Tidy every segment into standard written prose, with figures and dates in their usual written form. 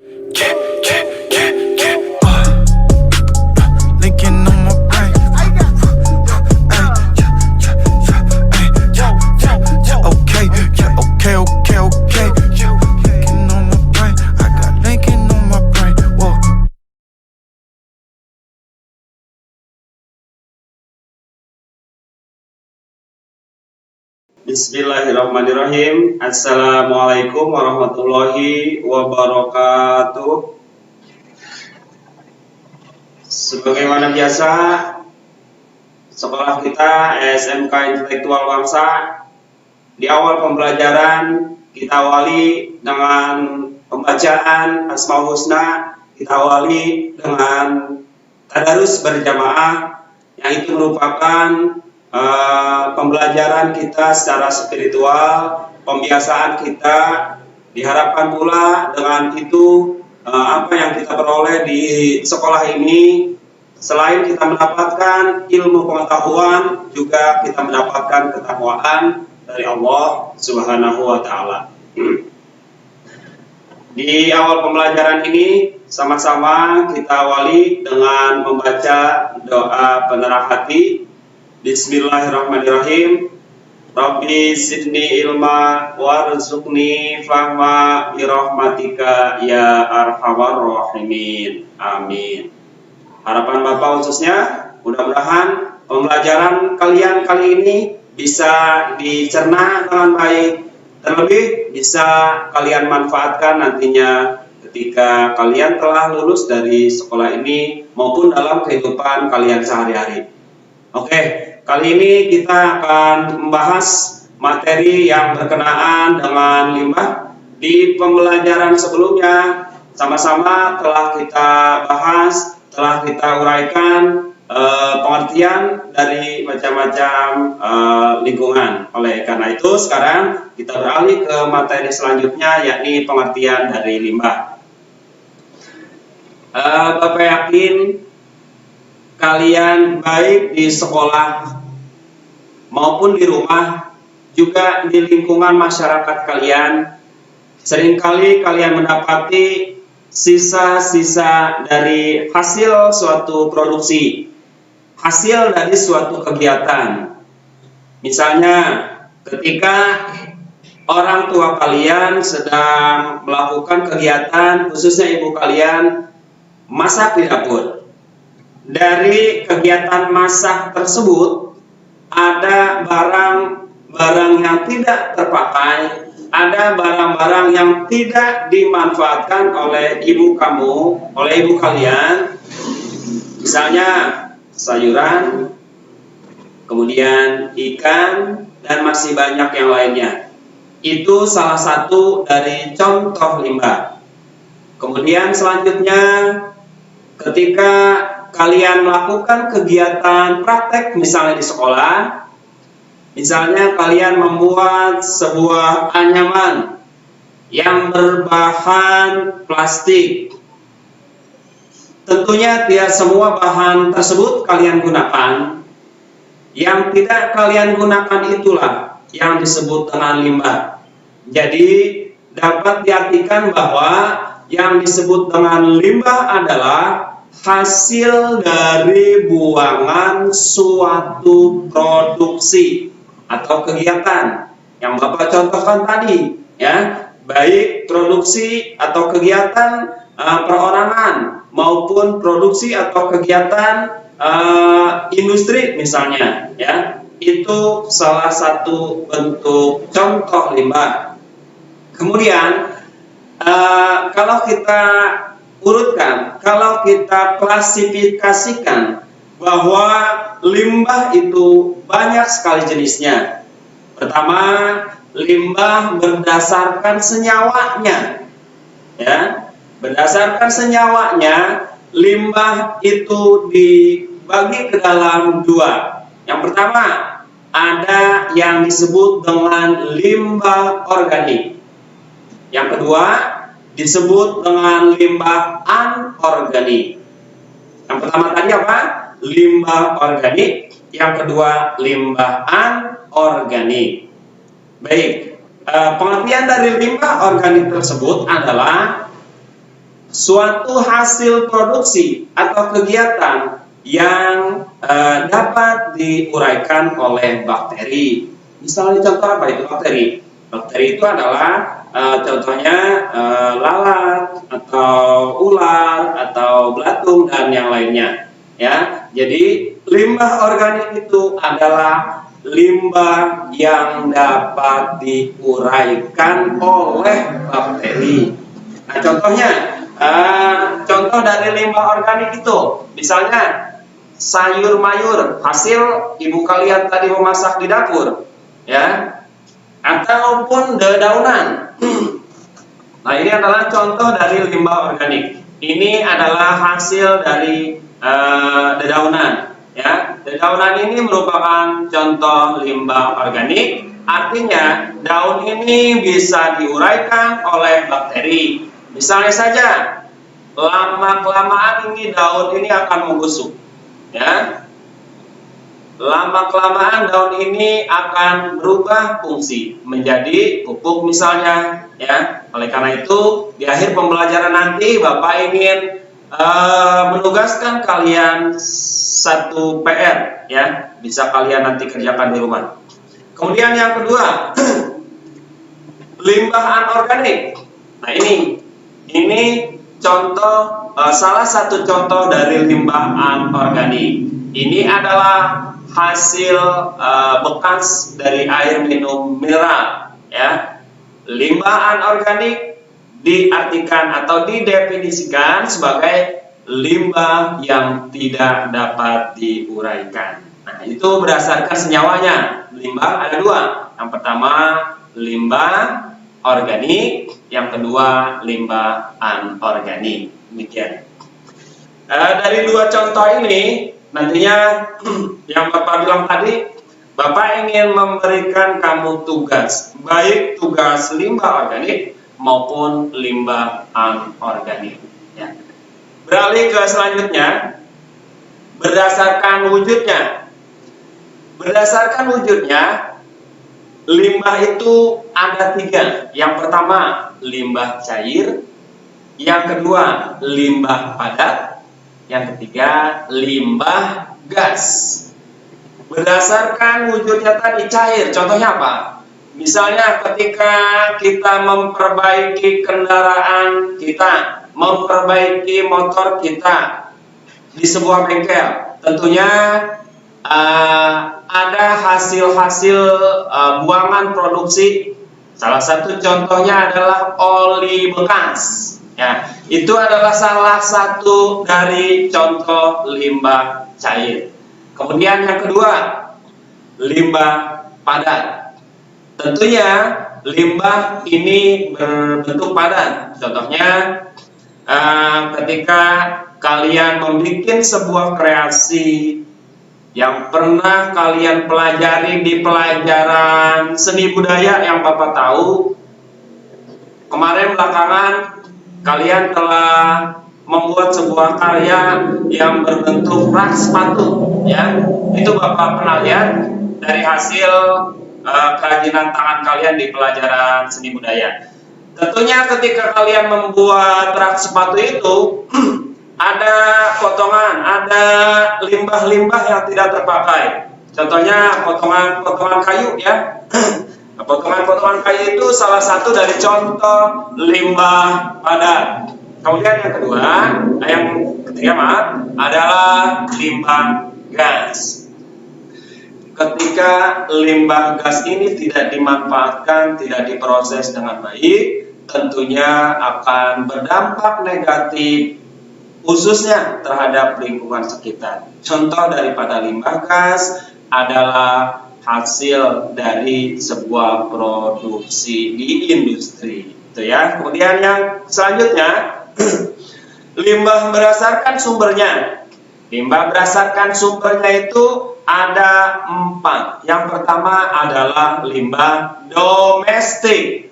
Linking on my brain. Okay, okay. Linking on my brain. I got linking on my brain. Whoa. Bismillahirrahmanirrahim. Assalamualaikum warahmatullahi wabarakatuh. Sebagaimana biasa, sekolah kita SMK Intelektual Bangsa, di awal pembelajaran kita awali dengan pembacaan Asmaul Husna, kita awali dengan tadarus berjamaah, yang itu merupakan pembelajaran kita secara spiritual, pembiasaan kita. Diharapkan pula dengan itu apa yang kita peroleh di sekolah ini, selain kita mendapatkan ilmu pengetahuan, juga kita mendapatkan ketakwaan dari Allah Subhanahu wa Ta'ala. Di awal pembelajaran ini sama-sama kita awali dengan membaca doa penerah hati. Bismillahirrahmanirrahim. Rabbi zidni ilma warzuqni fahma birahmatika ya arhamar rahimin. Amin. Harapan Bapak khususnya, mudah-mudahan pembelajaran kalian kali ini bisa dicerna dengan baik, terlebih bisa kalian manfaatkan nantinya ketika kalian telah lulus dari sekolah ini maupun dalam kehidupan kalian sehari-hari. Oke, kali ini kita akan membahas materi yang berkenaan dengan limbah. Di pembelajaran sebelumnya sama-sama telah kita bahas, telah kita uraikan pengertian dari macam-macam lingkungan. Oleh karena itu sekarang kita beralih ke materi selanjutnya, yakni pengertian dari limbah. Bapak yakin kalian baik di sekolah maupun di rumah, juga di lingkungan masyarakat kalian, seringkali kalian mendapati sisa-sisa dari hasil suatu produksi, hasil dari suatu kegiatan. Misalnya ketika orang tua kalian sedang melakukan kegiatan, khususnya ibu kalian masak di dapur. Dari kegiatan masak tersebut ada barang-barang yang tidak terpakai, ada barang-barang yang tidak dimanfaatkan oleh ibu kamu, oleh ibu kalian. Misalnya sayuran, kemudian ikan, dan masih banyak yang lainnya. Itu salah satu dari contoh limbah. Kemudian selanjutnya, ketika kalian melakukan kegiatan praktek misalnya di sekolah, misalnya kalian membuat sebuah anyaman yang berbahan plastik. Tentunya tidak semua bahan tersebut kalian gunakan. Yang tidak kalian gunakan itulah yang disebut dengan limbah. Jadi dapat diartikan bahwa yang disebut dengan limbah adalah hasil dari buangan suatu produksi atau kegiatan yang Bapak contohkan tadi, ya, baik produksi atau kegiatan perorangan maupun produksi atau kegiatan industri misalnya, ya, itu salah satu bentuk contoh limbah. Kemudian kalau kita urutkan, kalau kita klasifikasikan bahwa limbah itu banyak sekali jenisnya. Pertama, limbah berdasarkan senyawanya, ya. Berdasarkan senyawanya, limbah itu dibagi ke dalam dua. Yang pertama, ada yang disebut dengan limbah organik. Yang kedua, disebut dengan limbah anorganik. Yang pertama tadi apa? Limbah organik. Yang kedua, limbah anorganik. Baik, pengertian dari limbah organik tersebut adalah suatu hasil produksi atau kegiatan yang dapat diuraikan oleh bakteri. Misalnya contoh apa itu bakteri? Bakteri itu adalah contohnya lalat atau ular atau belatung dan yang lainnya. Ya, jadi limbah organik itu adalah limbah yang dapat diuraikan oleh bakteri. Nah, contohnya, contoh dari limbah organik itu, misalnya sayur mayur hasil ibu kalian tadi memasak di dapur, ya, ataupun dedaunan. Nah, ini adalah contoh dari limbah organik. Ini adalah hasil dari dedaunan. Ya, dedaunan ini merupakan contoh limbah organik. Artinya daun ini bisa diuraikan oleh bakteri. Misalnya saja, lama-kelamaan ini daun ini akan membusuk. Ya, lama-kelamaan daun ini akan berubah fungsi menjadi pupuk misalnya. Ya, oleh karena itu di akhir pembelajaran nanti Bapak ingin menugaskan kalian satu PR, ya, bisa kalian nanti kerjakan di rumah. Kemudian yang kedua, limbah anorganik. Nah, ini contoh, salah satu contoh dari limbah anorganik. Ini adalah hasil bekas dari air minum mineral, ya. Limbah anorganik diartikan atau didefinisikan sebagai limbah yang tidak dapat diuraikan. Nah, itu berdasarkan senyawanya. Limbah ada dua. Yang pertama limbah organik, yang kedua limbah anorganik. Demikian. Dari dua contoh ini, nantinya yang Bapak bilang tadi, Bapak ingin memberikan kamu tugas, baik tugas limbah organik maupun limbah anorganik. Ya. Beralih ke selanjutnya, berdasarkan wujudnya. Berdasarkan wujudnya, limbah itu ada tiga. Yang pertama, limbah cair. Yang kedua, limbah padat. Yang ketiga, limbah gas. Berdasarkan wujudnya tadi cair, contohnya apa? Misalnya ketika kita memperbaiki kendaraan kita, memperbaiki motor kita di sebuah bengkel, tentunya ada hasil-hasil buangan produksi. Salah satu contohnya adalah oli bekas. Ya, itu adalah salah satu dari contoh limbah cair. Kemudian yang kedua, limbah padat. Tentunya limbah ini berbentuk padat. Contohnya ketika kalian membuat sebuah kreasi yang pernah kalian pelajari di pelajaran seni budaya yang Bapak tahu, kemarin belakangan kalian telah membuat sebuah karya yang berbentuk rak sepatu, ya. Itu Bapak pernah lihat dari hasil kerajinan tangan kalian di pelajaran seni budaya. Tentunya ketika kalian membuat rak sepatu itu ada potongan, ada limbah-limbah yang tidak terpakai. Contohnya potongan kayu, ya. Potongan kayu itu salah satu dari contoh limbah padat. Kemudian yang ketiga adalah limbah gas. Ketika limbah gas ini tidak dimanfaatkan, tidak diproses dengan baik, tentunya akan berdampak negatif khususnya terhadap lingkungan sekitar. Contoh daripada limbah gas adalah hasil dari sebuah produksi di industri, itu ya. Kemudian yang selanjutnya, limbah berdasarkan sumbernya. Limbah berdasarkan sumbernya itu ada 4. Yang pertama adalah limbah domestik.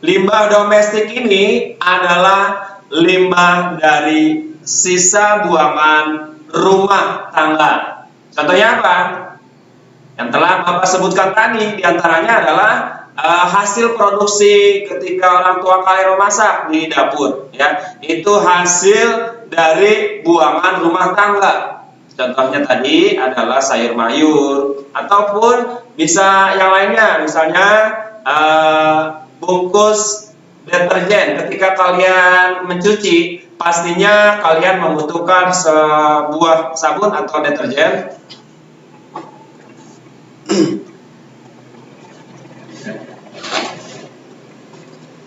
Limbah domestik ini adalah limbah dari sisa buangan rumah tangga. Contohnya apa? Yang telah Bapak sebutkan tadi, diantaranya adalah hasil produksi ketika orang tua kalian memasak di dapur, ya, itu hasil dari buangan rumah tangga. Contohnya tadi adalah sayur mayur, ataupun bisa yang lainnya, misalnya bungkus deterjen. Ketika kalian mencuci, pastinya kalian membutuhkan sebuah sabun atau deterjen.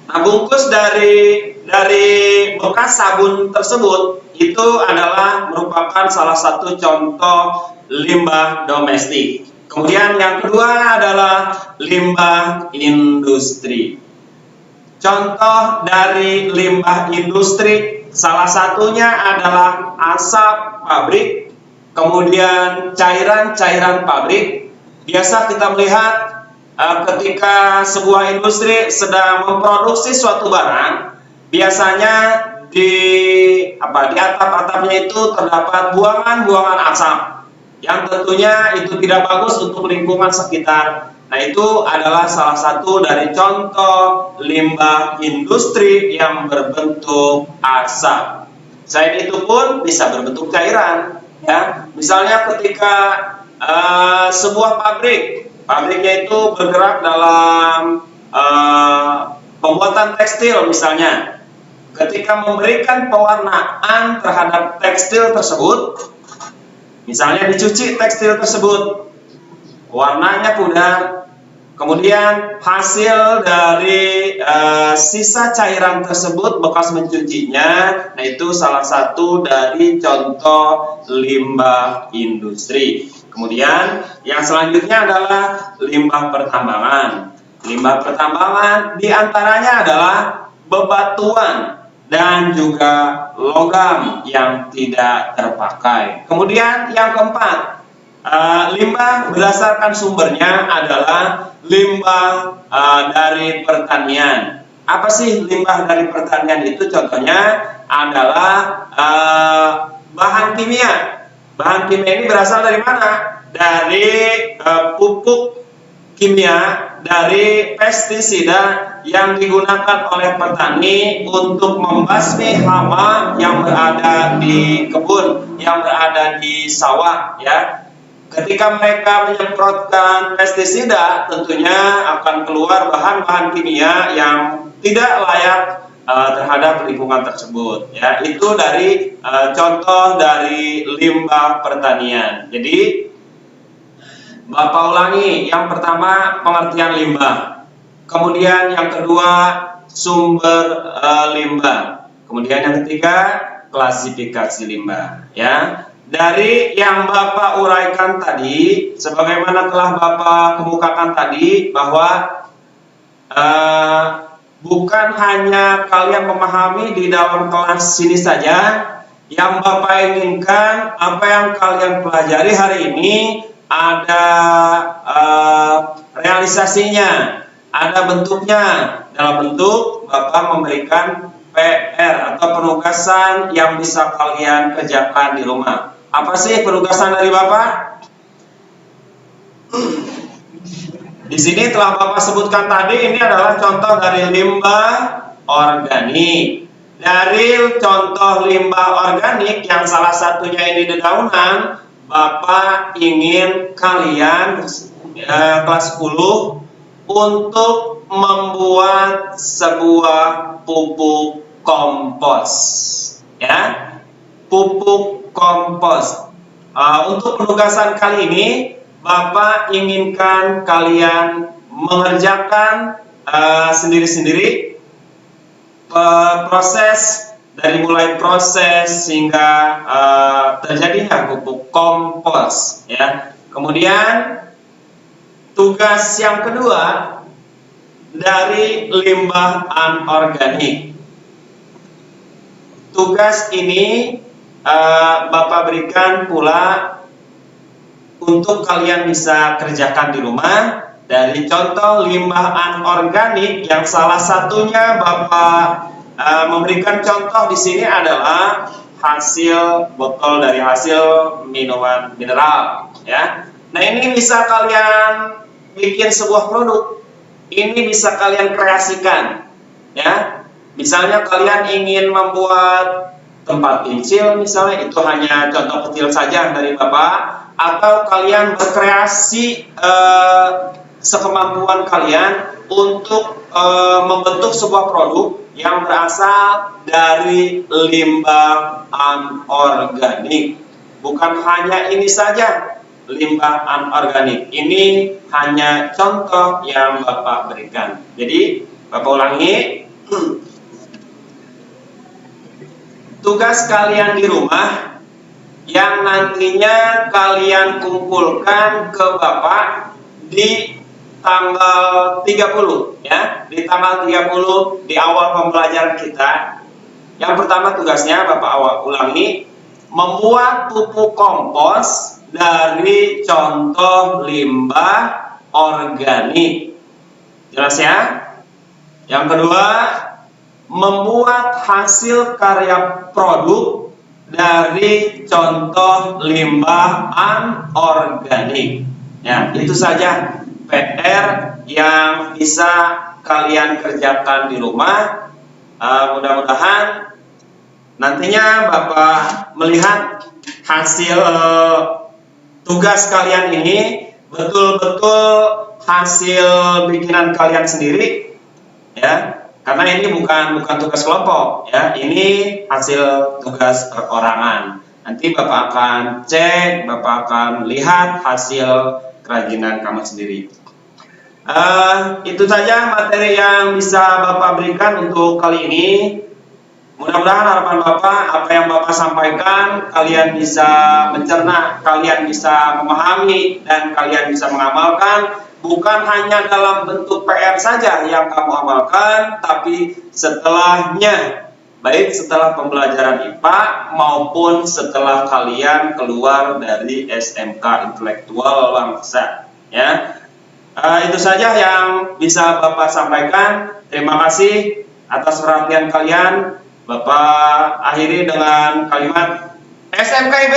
Nah, bungkus dari bekas sabun tersebut itu adalah merupakan salah satu contoh limbah domestik. Kemudian yang kedua adalah limbah industri. Contoh dari limbah industri salah satunya adalah asap pabrik, kemudian cairan-cairan pabrik. Biasa kita melihat ketika sebuah industri sedang memproduksi suatu barang, biasanya di atap-atapnya itu terdapat buangan-buangan asap yang tentunya itu tidak bagus untuk lingkungan sekitar. Nah, itu adalah salah satu dari contoh limbah industri yang berbentuk asap. Selain itu pun bisa berbentuk cairan, ya. Misalnya ketika sebuah pabriknya itu bergerak dalam pembuatan tekstil misalnya. Ketika memberikan pewarnaan terhadap tekstil tersebut, misalnya dicuci tekstil tersebut, warnanya pudar, kemudian hasil dari sisa cairan tersebut bekas mencucinya, nah itu salah satu dari contoh limbah industri. Kemudian yang selanjutnya adalah limbah pertambangan. Limbah pertambangan diantaranya adalah bebatuan dan juga logam yang tidak terpakai. Kemudian yang keempat, limbah berdasarkan sumbernya adalah limbah dari pertanian. Apa sih limbah dari pertanian itu? Contohnya adalah bahan kimia. Bahan kimia ini berasal dari mana? Dari pupuk kimia, dari pestisida yang digunakan oleh petani untuk membasmi hama yang berada di kebun, yang berada di sawah, ya. Ketika mereka menyemprotkan pestisida, tentunya akan keluar bahan-bahan kimia yang tidak layak terhadap lingkungan tersebut, ya. Itu dari contoh dari limbah pertanian. Jadi Bapak ulangi, yang pertama pengertian limbah, kemudian yang kedua sumber limbah, kemudian yang ketiga klasifikasi limbah, ya. Dari yang Bapak uraikan tadi, sebagaimana telah Bapak kemukakan tadi, bahwa bukan hanya kalian memahami di dalam kelas sini saja, yang Bapak inginkan apa yang kalian pelajari hari ini ada realisasinya, ada bentuknya, dalam bentuk Bapak memberikan PR atau penugasan yang bisa kalian kerjakan di rumah. Apa sih penugasan dari Bapak? Di sini telah Bapak sebutkan tadi, ini adalah contoh dari limbah organik. Dari contoh limbah organik yang salah satunya ini dedaunan, Bapak ingin kalian kelas 10 untuk membuat sebuah pupuk kompos, ya, pupuk kompos. Untuk penugasan kali ini, Bapak inginkan kalian mengerjakan sendiri-sendiri proses, dari mulai proses hingga terjadinya pupuk kompos, ya. Kemudian tugas yang kedua dari limbah anorganik. Tugas ini Bapak berikan pula untuk kalian bisa kerjakan di rumah dari contoh limbah anorganik yang salah satunya Bapak memberikan contoh di sini adalah hasil botol dari hasil minuman mineral, ya. Nah, ini bisa kalian bikin sebuah produk. ini bisa kalian kreasikan, ya. Misalnya kalian ingin membuat tempat pensil, misalnya itu hanya contoh kecil saja dari Bapak, atau kalian berkreasi sekemampuan kalian untuk membentuk sebuah produk yang berasal dari limbah anorganik. Bukan hanya ini saja, limbah anorganik. Ini hanya contoh yang Bapak berikan. Jadi, Bapak ulangi. Tugas kalian di rumah yang nantinya kalian kumpulkan ke Bapak di tanggal 30, ya. Di tanggal 30 di awal pembelajaran kita. Yang pertama tugasnya Bapak ulangi, membuat pupuk kompos dari contoh limbah organik. Jelas ya? Yang kedua, membuat hasil karya produk dari contoh limbah anorganik. Ya, itu saja PR yang bisa kalian kerjakan di rumah. Mudah-mudahan nantinya Bapak melihat hasil tugas kalian ini betul-betul hasil bikinan kalian sendiri, ya. Karena ini bukan tugas kelompok, ya. Ini hasil tugas perorangan. Nanti Bapak akan cek, Bapak akan lihat hasil kerajinan kamu sendiri. Itu saja materi yang bisa Bapak berikan untuk kali ini. Mudah-mudahan harapan Bapak, apa yang Bapak sampaikan, kalian bisa mencerna, kalian bisa memahami, dan kalian bisa mengamalkan. Bukan hanya dalam bentuk PR saja yang kamu amalkan, tapi setelahnya, baik setelah pembelajaran IPA maupun setelah kalian keluar dari SMK Intelektual Bangsa, ya. Itu saja yang bisa Bapak sampaikan. Terima kasih atas perhatian kalian. Bapak akhiri dengan kalimat SMKIB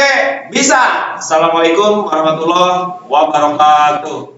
bisa. Assalamualaikum warahmatullahi wabarakatuh.